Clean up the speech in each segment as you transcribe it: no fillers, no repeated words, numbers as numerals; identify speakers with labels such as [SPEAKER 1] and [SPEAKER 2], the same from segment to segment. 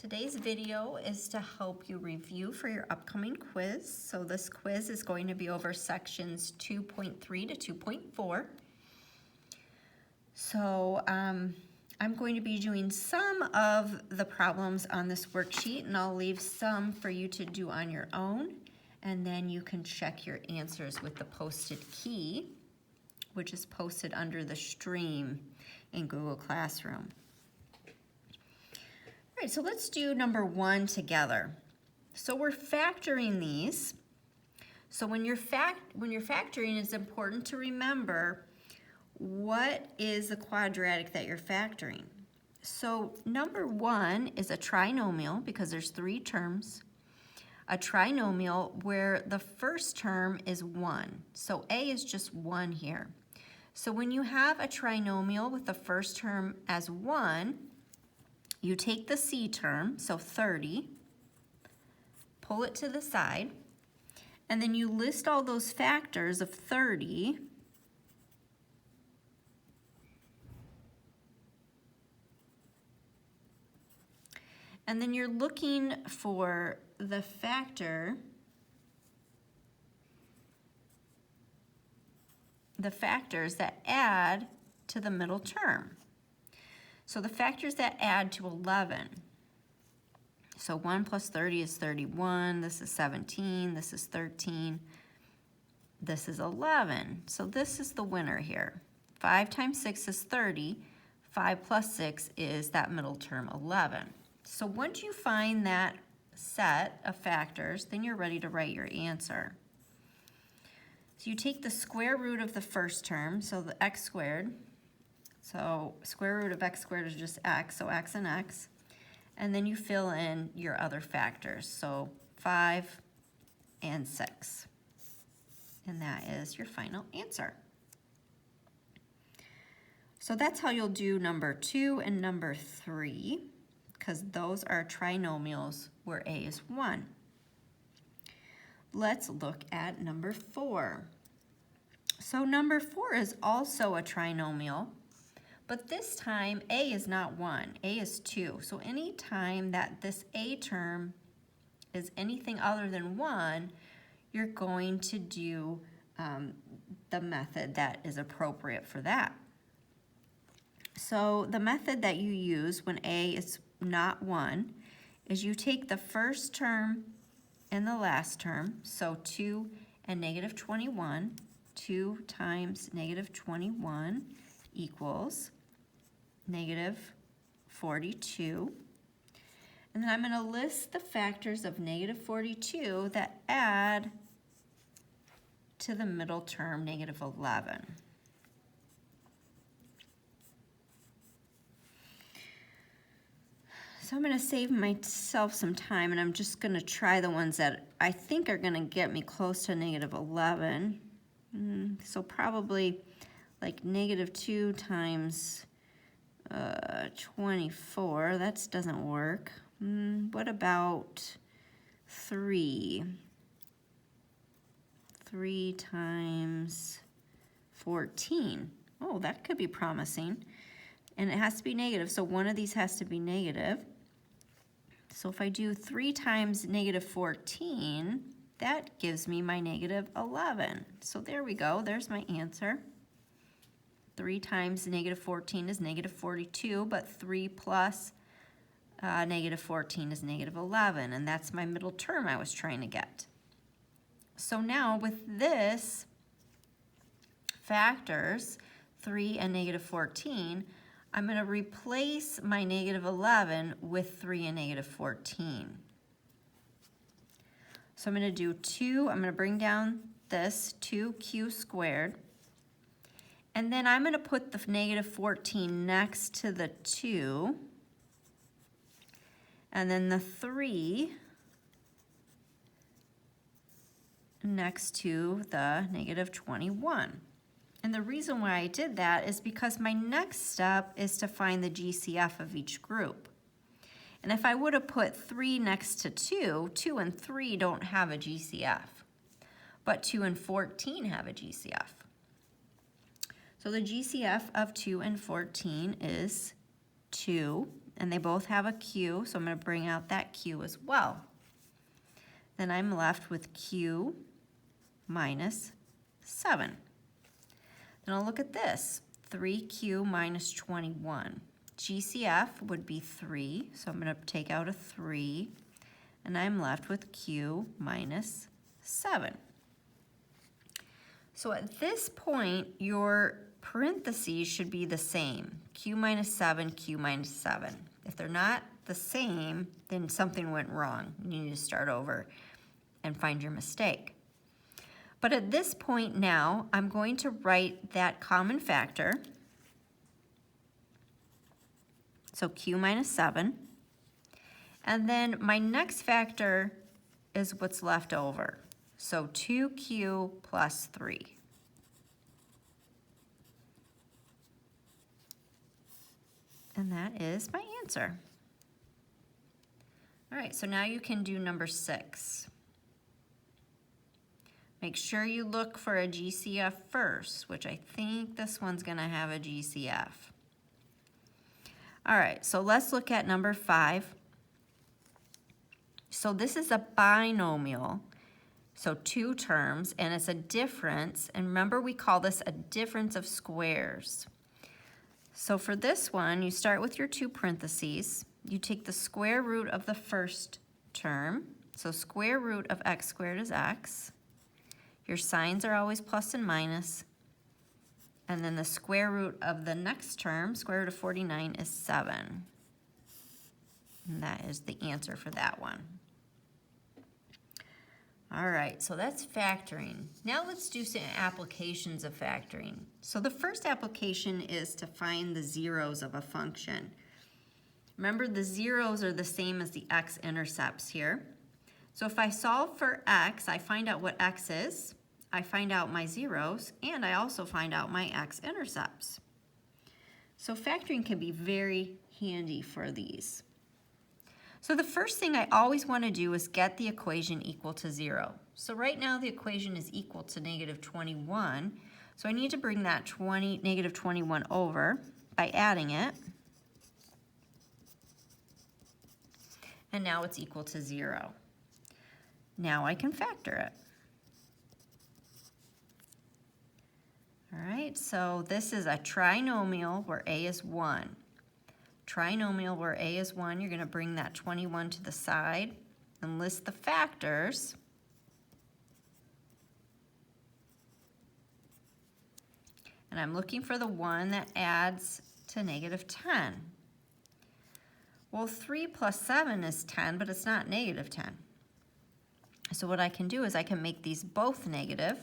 [SPEAKER 1] Today's video is to help you review for your upcoming quiz. So this quiz is going to be over sections 2.3 to 2.4. So I'm going to be doing some of the problems on this worksheet, and I'll leave some for you to do on your own. And then you can check your answers with the posted key, which is posted under the stream in Google Classroom. All right, so let's do number 1 together. So we're factoring these. So when you're factoring, it's important to remember what is the quadratic that you're factoring. So number 1 is a trinomial because there's 3 terms. A trinomial where the first term is 1. So A is just 1 here. So when you have a trinomial with the first term as 1, you take the C term, so 30, pull it to the side, and then you list all those factors of 30, and then you're looking for the factors that add to the middle term. So the factors that add to 11. So 1 plus 30 is 31, this is 17, this is 13, this is 11. So this is the winner here. 5 times 6 is 30, 5 plus 6 is that middle term 11. So once you find that set of factors, then you're ready to write your answer. So you take the square root of the first term, so the x squared. So square root of x squared is just x, so x and x. And then you fill in your other factors, so 5 and 6. And that is your final answer. So that's how you'll do number 2 and number 3, because those are trinomials where a is 1. Let's look at number 4. So number 4 is also a trinomial, but this time a is not 1, a is 2. So any time that this a term is anything other than 1, you're going to do the method that is appropriate for that. So the method that you use when a is not 1 is you take the first term and the last term, so 2 and negative 21, 2 times negative 21 equals negative 42. And then I'm going to list the factors of negative 42 that add to the middle term, negative 11. So I'm going to save myself some time, and I'm just going to try the ones that I think are going to get me close to negative 11. So probably like negative 2 times 24, that doesn't work. What about 3? 3 times 14. Oh, that could be promising. And it has to be negative, so one of these has to be negative. So if I do 3 times negative 14, that gives me my negative 11. So there we go, there's my answer. 3 times negative 14 is negative 42, but 3 plus negative 14 is negative 11, and that's my middle term I was trying to get. So now with this factors, 3 and negative 14, I'm going to replace my negative 11 with 3 and negative 14. So I'm going to do 2, I'm going to bring down this 2q squared, and then I'm going to put the negative 14 next to the 2, and then the 3 next to the negative 21. And the reason why I did that is because my next step is to find the GCF of each group. And if I would have put 3 next to 2, 2 and 3 don't have a GCF, but 2 and 14 have a GCF. So the GCF of 2 and 14 is 2 and they both have a q, so I'm going to bring out that q as well. Then I'm left with q minus 7. Then I'll look at this, 3q minus 21. GCF would be 3, so I'm going to take out a 3, and I'm left with q minus 7. So at this point, your parentheses should be the same, q minus 7, q minus 7. If they're not the same, then something went wrong. You need to start over and find your mistake. But at this point now, I'm going to write that common factor. So q minus 7. And then my next factor is what's left over. So 2q plus 3. And that is my answer. All right, so now you can do number 6. Make sure you look for a GCF first, which I think this one's going to have a GCF. All right, so let's look at number 5. So this is a binomial, so 2 terms, and it's a difference. And remember, we call this a difference of squares. So for this one, you start with your 2 parentheses. You take the square root of the first term. So square root of x squared is x. Your signs are always plus and minus. And then the square root of the next term, square root of 49, is 7. And that is the answer for that one. All right, so that's factoring. Now let's do some applications of factoring. So the first application is to find the zeros of a function. Remember, the zeros are the same as the x-intercepts here. So if I solve for x, I find out what x is, I find out my zeros, and I also find out my x-intercepts. So factoring can be very handy for these. So the first thing I always want to do is get the equation equal to 0. So right now the equation is equal to negative 21. So I need to bring that negative 21 over by adding it. And now it's equal to 0. Now I can factor it. All right, so this is a trinomial where a is 1. Trinomial where a is 1, you're going to bring that 21 to the side and list the factors. And I'm looking for the one that adds to negative 10. Well, 3 plus 7 is 10, but it's not negative 10. So what I can do is I can make these both negative.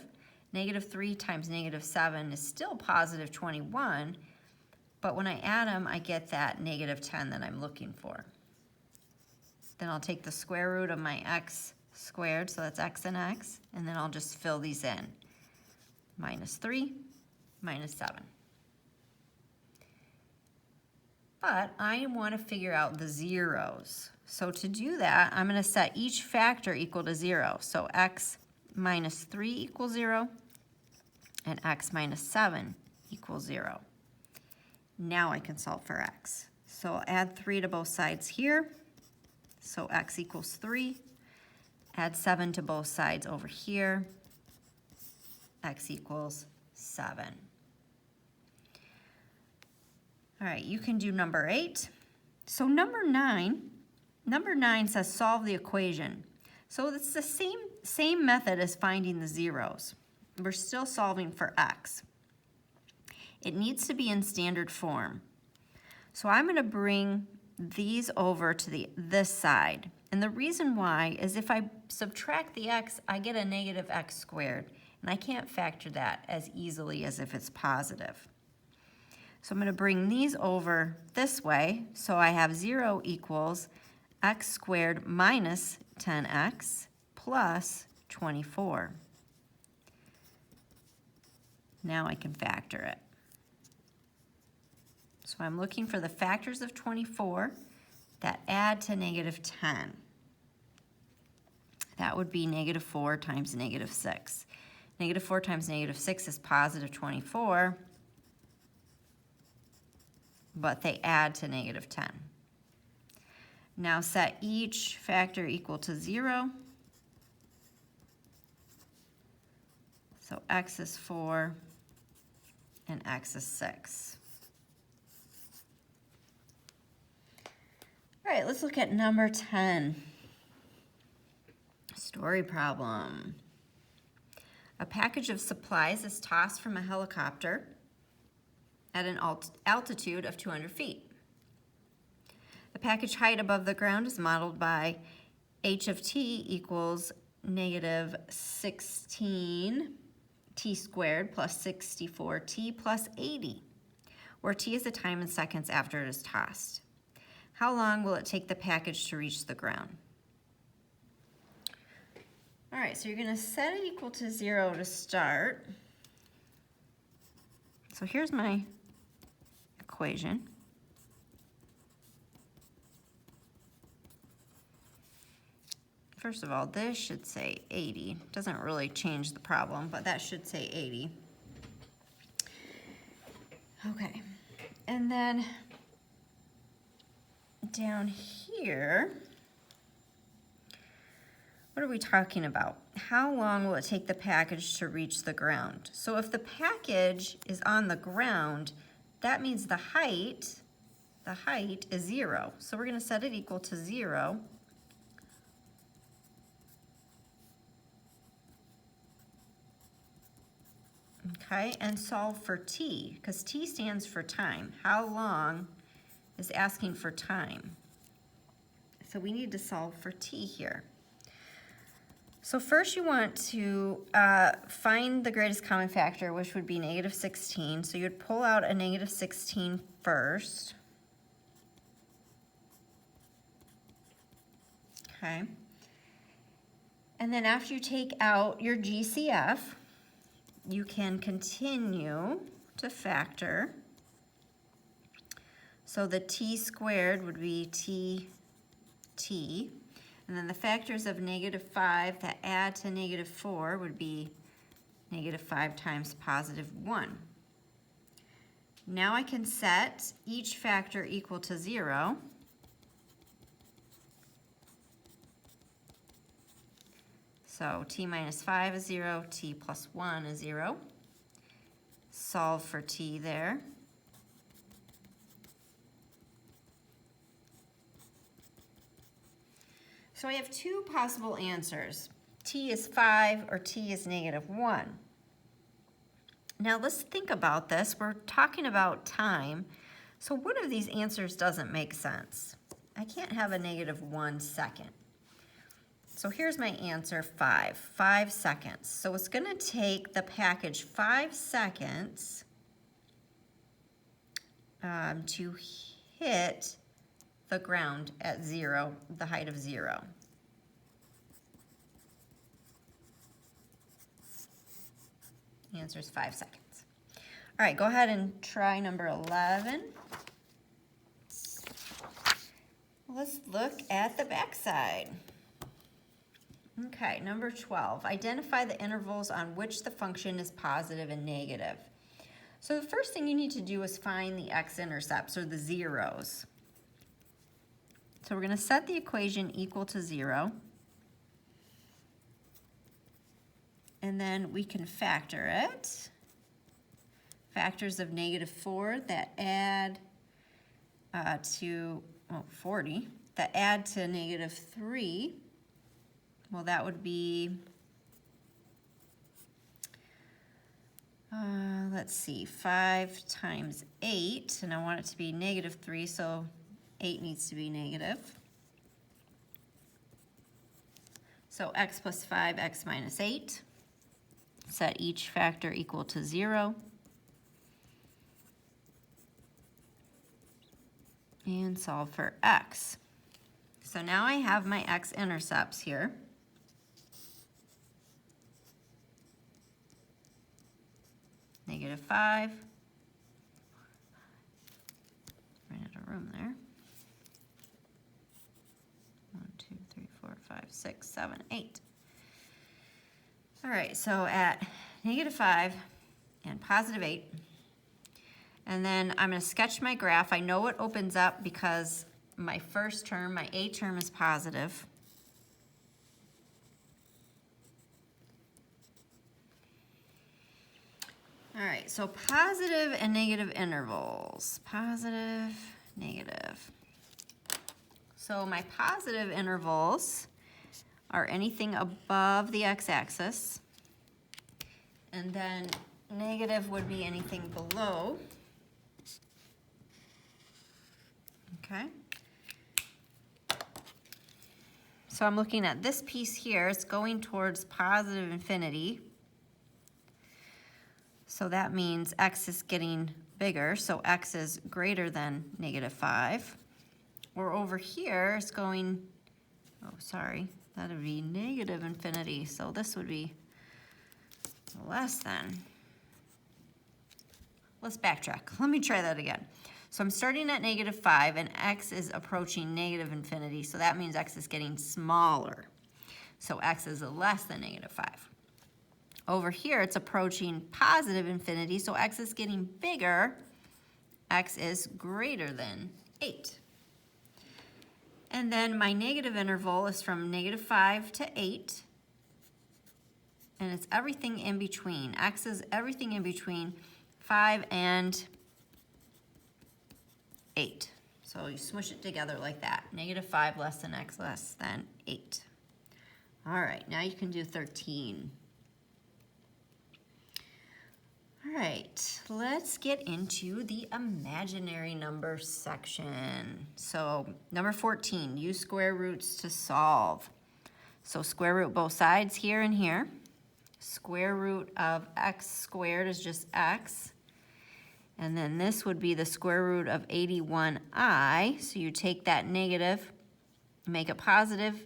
[SPEAKER 1] Negative 3 times negative 7 is still positive 21. But when I add them, I get that negative 10 that I'm looking for. Then I'll take the square root of my x squared, so that's x and x, and then I'll just fill these in. Minus 3, minus 7. But I want to figure out the zeros. So to do that, I'm going to set each factor equal to 0. So x minus 3 equals 0, and x minus 7 equals 0. Now I can solve for x. So I'll add 3 to both sides here. So x equals 3. Add 7 to both sides over here. X equals 7. All right, you can do number 8. So number 9 says solve the equation. So it's the same method as finding the zeros. We're still solving for x. It needs to be in standard form. So I'm going to bring these over to this side. And the reason why is if I subtract the x, I get a negative x squared. And I can't factor that as easily as if it's positive. So I'm going to bring these over this way. So I have 0 equals x squared minus 10x plus 24. Now I can factor it. So I'm looking for the factors of 24 that add to negative 10. That would be negative 4 times negative 6. Negative 4 times negative 6 is positive 24, but they add to negative 10. Now set each factor equal to 0. So x is 4 and x is 6. All right, let's look at number 10. Story problem. A package of supplies is tossed from a helicopter at an altitude of 200 feet. The package height above the ground is modeled by h of t equals negative 16 t squared plus 64t plus 80, where t is the time in seconds after it is tossed. How long will it take the package to reach the ground? All right, so you're going to set it equal to 0 to start. So here's my equation. First of all, this should say 80. Doesn't really change the problem, but that should say 80. Okay, and then down here, what are we talking about? How long will it take the package to reach the ground? So if the package is on the ground, that means the height is 0. So we're going to set it equal to 0. Okay, and solve for t, because t stands for time. How long is asking for time? So we need to solve for t here. So first you want to find the greatest common factor, which would be negative 16. So you'd pull out a negative 16 first. Okay. And then after you take out your GCF, you can continue to factor. So the t squared would be t. And then the factors of negative 5 that add to negative 4 would be negative 5 times positive 1. Now I can set each factor equal to 0. So t minus 5 is 0, t plus 1 is 0. Solve for t there. So I have two possible answers. T is 5 or t is negative 1. Now let's think about this. We're talking about time. So one of these answers doesn't make sense. I can't have a negative 1 second. So here's my answer, 5 seconds. So it's going to take the package 5 seconds to hit the ground at 0, the height of 0. The answer is 5 seconds. All right, go ahead and try number 11. Let's look at the backside. Okay, number 12. Identify the intervals on which the function is positive and negative. So the first thing you need to do is find the x-intercepts, or the zeros. So we're going to set the equation equal to 0. And then we can factor it. Factors of negative 4 that add to 40, that add to negative 3. Well, that would be, let's see, 5 times 8, and I want it to be negative 3, so 8 needs to be negative. So x plus 5, x minus 8. Set each factor equal to 0. And solve for x. So now I have my x-intercepts here. Negative 5. Ran out of room there. 1, 2, 3, 4, 5, 6, 7, 8. All right, so at negative 5 and positive 8, and then I'm going to sketch my graph. I know it opens up because my first term, my A term is positive. All right, so positive and negative intervals. Positive, negative. So my positive intervals are anything above the x-axis, and then negative would be anything below. Okay. So I'm looking at this piece here. It's going towards positive infinity. So that means x is getting bigger, so x is greater than -5. Or over here, it's going, oh, sorry, that would be negative infinity. So this would be less than. Let's backtrack. Let me try that again. So I'm starting at -5, and x is approaching negative infinity, so that means x is getting smaller. So x is less than -5. Over here, it's approaching positive infinity, so x is getting bigger. X is greater than 8. And then my negative interval is from -5 to 8, and it's everything in between. X is everything in between 5 and 8. So you smush it together like that. -5 less than x less than 8. All right, now you can do 13. All right, let's get into the imaginary number section. So number 14, use square roots to solve. So square root both sides here and here. Square root of x squared is just x. And then this would be the square root of 81i. So you take that negative, make it positive,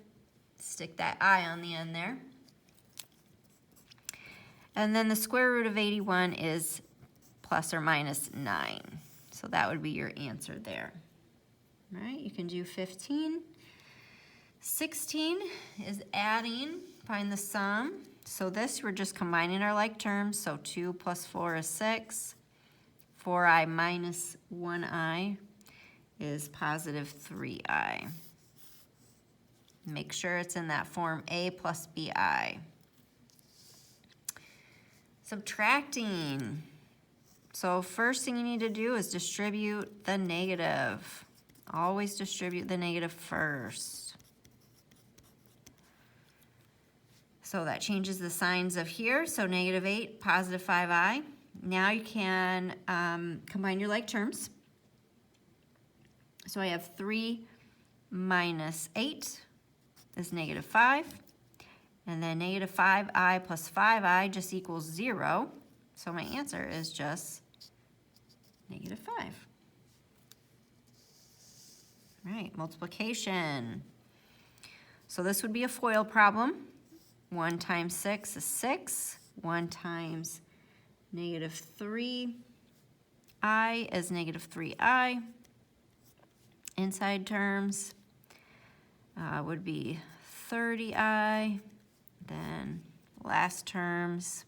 [SPEAKER 1] stick that I on the end there. And then the square root of 81 is plus or minus 9. So that would be your answer there. All right, you can do 15. 16 is adding, find the sum. So this, we're just combining our like terms. So 2 plus 4 is 6. 4i minus 1i is positive 3i. Make sure it's in that form a plus bi. Subtracting. So first thing you need to do is distribute the negative. Always distribute the negative first. So that changes the signs of here. So -8, positive 5i. Now you can combine your like terms. So I have 3 minus 8 is -5. And then -5i plus 5i just equals 0. So my answer is just -5. All right, multiplication. So this would be a FOIL problem. 1 times 6 is 6. 1 times -3i is -3i. Inside terms would be 30i. Then last terms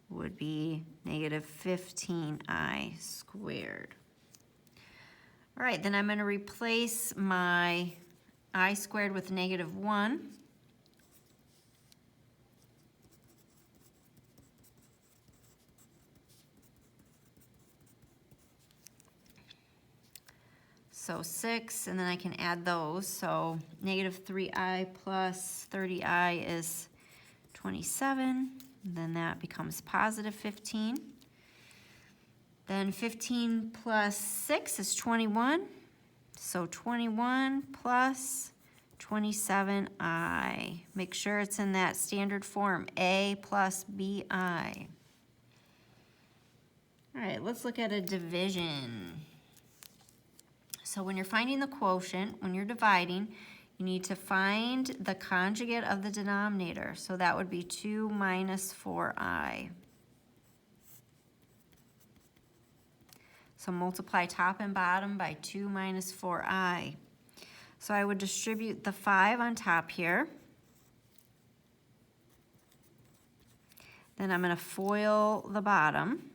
[SPEAKER 1] would be -15i squared. All right, then I'm going to replace my I squared with -1. So 6, and then I can add those. So -3i plus 30i is 27. And then that becomes positive 15. Then 15 plus 6 is 21. So 21 plus 27i. Make sure it's in that standard form, a plus bi. All right, let's look at a division. So when you're finding the quotient, when you're dividing, you need to find the conjugate of the denominator. So that would be 2 minus 4i. So multiply top and bottom by 2 minus 4i. So I would distribute the 5 on top here. Then I'm going to FOIL the bottom.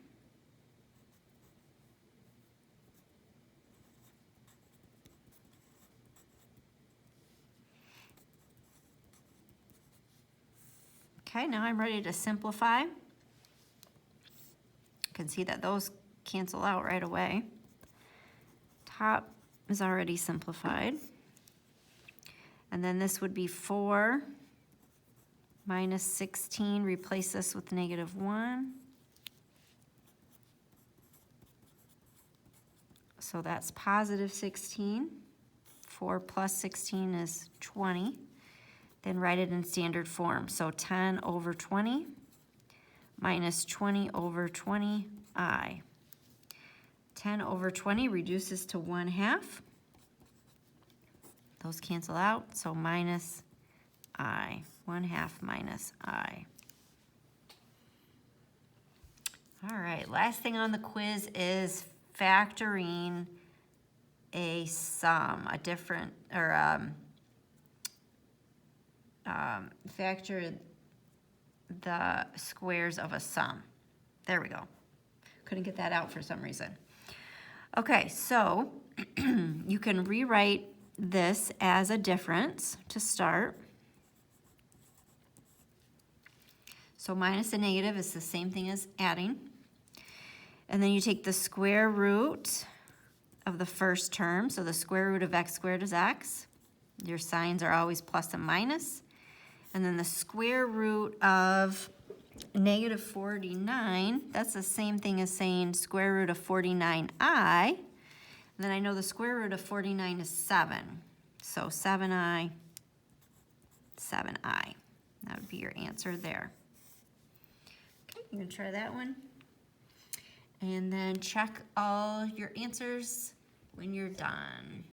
[SPEAKER 1] Okay, now I'm ready to simplify. You can see that those cancel out right away. Top is already simplified. And then this would be 4 minus 16. Replace this with -1. So that's positive 16. 4 plus 16 is 20. Then write it in standard form. So 10 over 20 minus 20 over 20i. 10 over 20 reduces to 1/2. Those cancel out, so minus I. 1/2 minus I. All right, last thing on the quiz is factoring a sum, a different, or factor the squares of a sum. There we go. Couldn't get that out for some reason. Okay, so you can rewrite this as a difference to start. So minus a negative is the same thing as adding. And then you take the square root of the first term. So the square root of x squared is x. Your signs are always plus and minus. And then the square root of -49, that's the same thing as saying square root of 49i. And then I know the square root of 49 is 7. So 7i, 7i. That would be your answer there. Okay, you can try that one. And then check all your answers when you're done.